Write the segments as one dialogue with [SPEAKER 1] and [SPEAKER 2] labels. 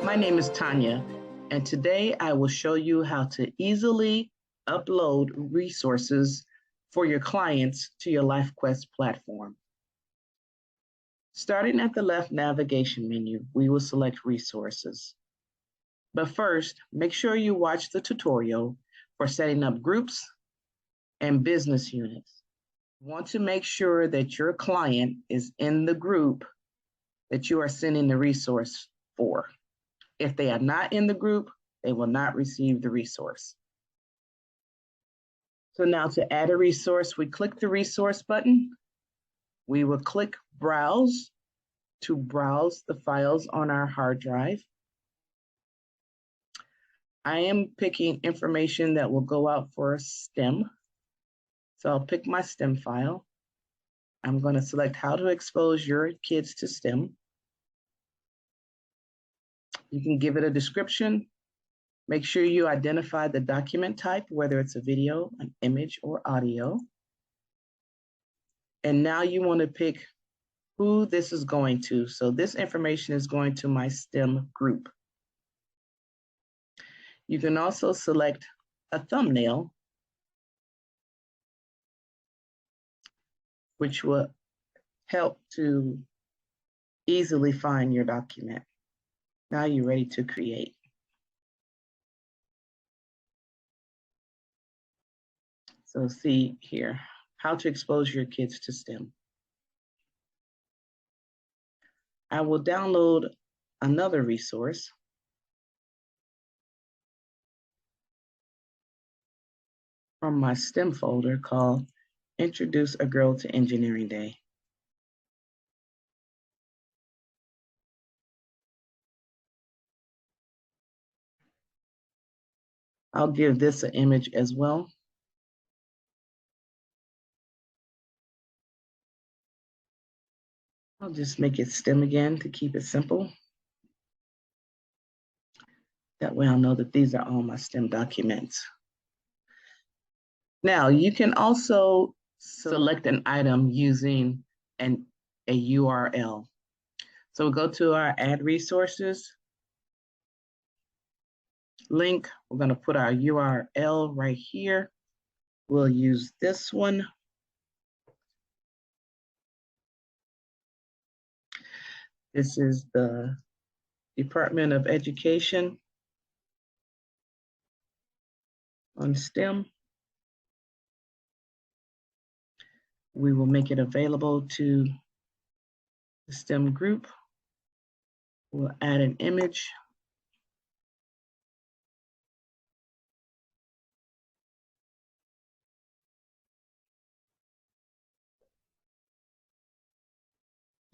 [SPEAKER 1] My name is Tanya, and today I will show you how to easily upload resources for your clients to your LyfQuest platform. Starting at the left navigation menu, we will select Resources. But first, make sure you watch the tutorial for setting up groups and business units. You want to make sure that your client is in the group that you are sending the resource for. If they are not in the group, they will not receive the resource. So now to add a resource, we click the resource button. We will click Browse to browse the files on our hard drive. I am picking information that will go out for STEM. So I'll pick my STEM file. I'm going to select how to expose your kids to STEM. You can give it a description. Make sure you identify the document type, whether it's a video, an image, or audio. And now you want to pick who this is going to. So this information is going to my STEM group. You can also select a thumbnail, which will help to easily find your document. Now you're ready to create. So see here, how to expose your kids to STEM. I will download another resource. From my STEM folder called Introduce a Girl to Engineering Day. I'll give this an image as well. I'll just make it STEM again to keep it simple. That way I'll know that these are all my STEM documents. Now you can also select an item using a URL. So we'll go to our Add Resources link. We're going to put our URL right here. We'll use this one. This is the Department of Education on STEM. We will make it available to the STEM group. We'll add an image.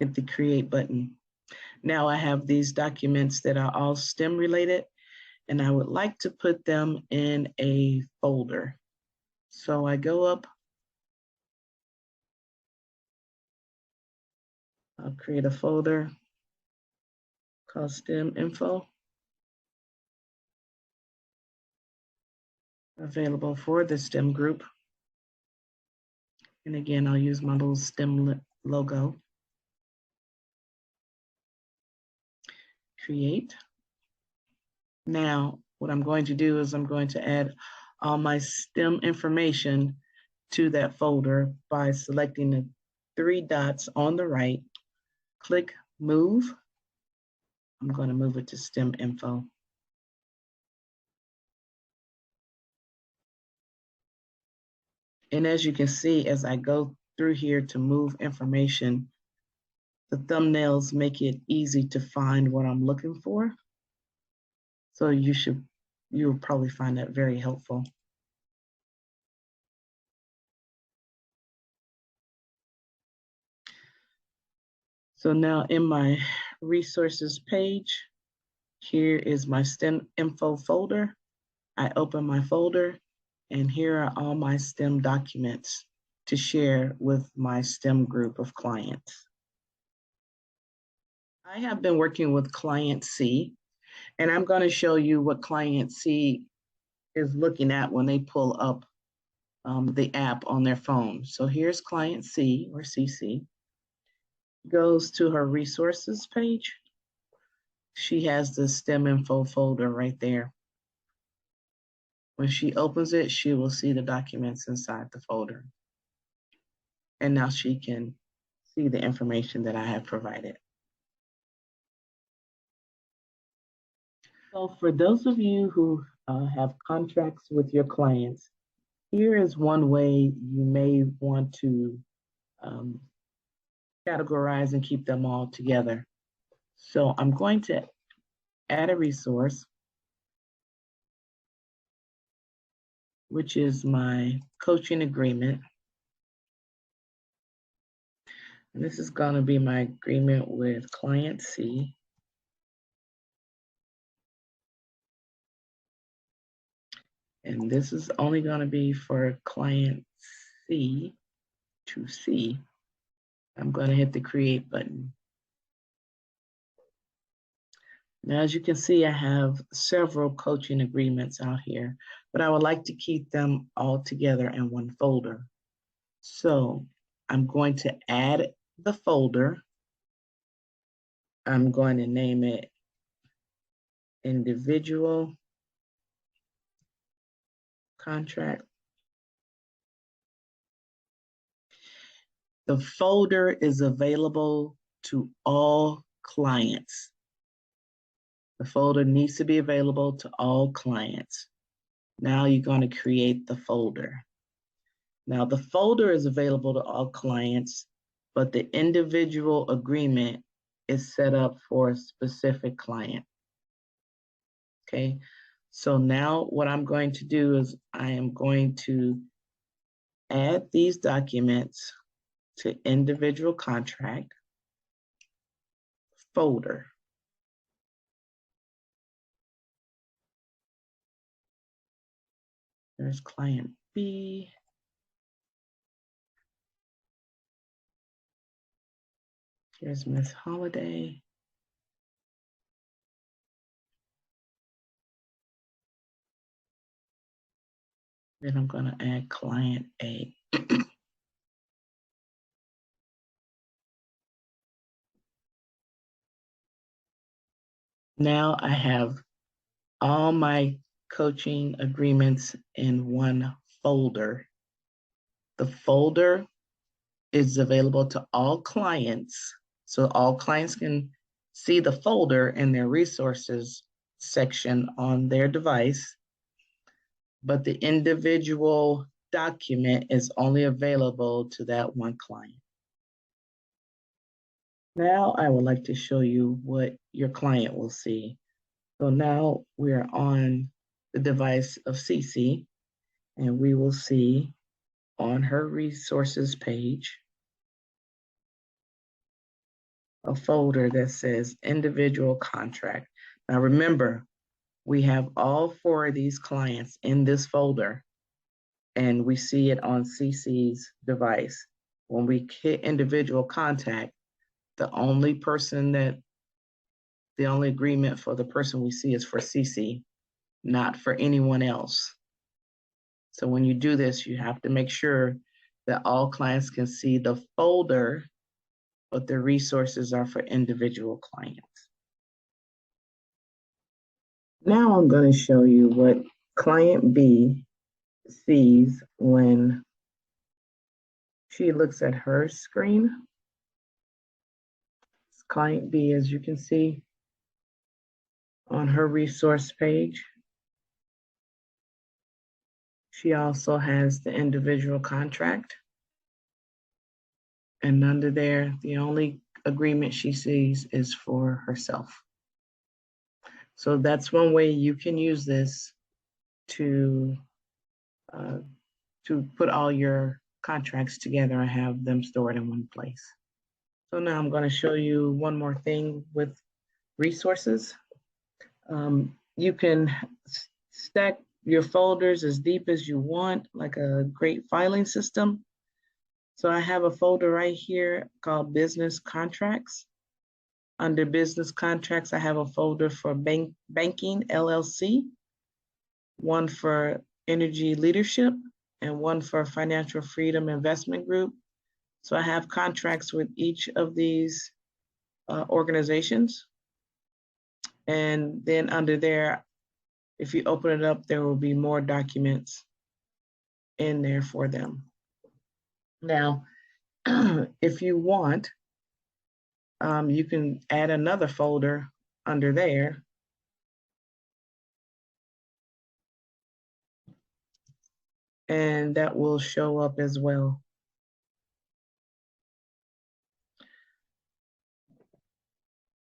[SPEAKER 1] Hit the Create button. Now I have these documents that are all STEM related, and I would like to put them in a folder. So I go up, I'll create a folder called STEM Info, available for the STEM group. And again, I'll use my little STEM logo. Create. Now, what I'm going to do is I'm going to add all my STEM information to that folder by selecting the 3 dots on the right. Click Move. I'm going to move it to STEM Info. And as you can see, as I go through here to move information, the thumbnails make it easy to find what I'm looking for. So you'll probably find that very helpful. So now in my resources page, here is my STEM info folder. I open my folder, and here are all my STEM documents to share with my STEM group of clients. I have been working with Client C, and I'm going to show you what Client C is looking at when they pull up the app on their phone. So here's Client C, or CC. Goes to her resources page. she has the STEM info folder right there. When she opens it, she will see the documents inside the folder. And now she can see the information that I have provided. So for those of you who have contracts with your clients, here is one way you may want to categorize and keep them all together. So I'm going to add a resource, which is my coaching agreement. And this is going to be my agreement with client C. And this is only going to be for client C to C. I'm going to hit the create button. Now, as you can see, I have several coaching agreements out here, but I would like to keep them all together in one folder. So I'm going to add the folder. I'm going to name it Individual Contract. The folder is available to all clients. The folder needs to be available to all clients. Now you're going to create the folder. Now the folder is available to all clients, but the individual agreement is set up for a specific client. Okay, so now what I'm going to do is I am going to add these documents to individual contract folder. There's client B. Here's Miss Holiday. Then I'm going to add client A. Now I have all my coaching agreements in one folder. The folder is available to all clients, so all clients can see the folder in their resources section on their device, but the individual document is only available to that one client. Now I would like to show you what your client will see. So now we're on the device of CC, and we will see on her resources page a folder that says individual contract. Now remember, we have all 4 of these clients in this folder, and we see it on CC's device. When we hit individual contact, the only agreement for the person we see is for CC, not for anyone else. So when you do this, you have to make sure that all clients can see the folder, but the resources are for individual clients. Now I'm going to show you what client B sees when she looks at her screen. Client B, as you can see on her resource page. She also has the individual contract. And under there, the only agreement she sees is for herself. So that's one way you can use this to put all your contracts together and have them stored in one place. So now I'm going to show you one more thing with resources. You can stack your folders as deep as you want, like a great filing system. So I have a folder right here called Business Contracts. Under Business Contracts, I have a folder for Banking LLC, one for Energy Leadership, and one for Financial Freedom Investment Group. So I have contracts with each of these organizations. And then under there, if you open it up, there will be more documents in there for them. Now, if you want, you can add another folder under there. And that will show up as well.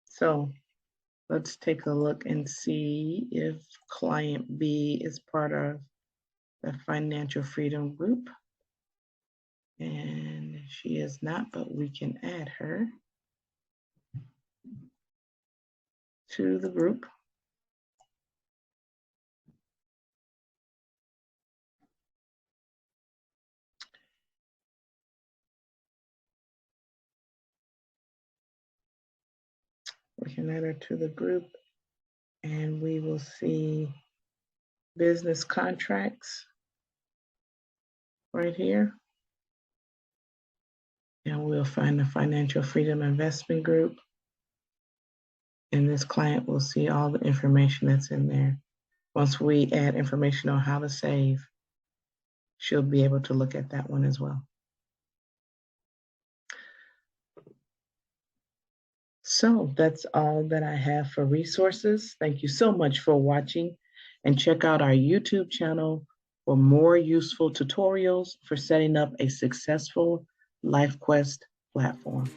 [SPEAKER 1] So let's take a look and see if client B is part of the Financial Freedom Group. And she is not, but we can add her to the group. We can add her to the group, and we will see business contracts right here. And we'll find the Financial Freedom Investment Group. And this client will see all the information that's in there. Once we add information on how to save, she'll be able to look at that one as well. So that's all that I have for resources. Thank you so much for watching, and check out our YouTube channel for more useful tutorials for setting up a successful LyfQuest platform.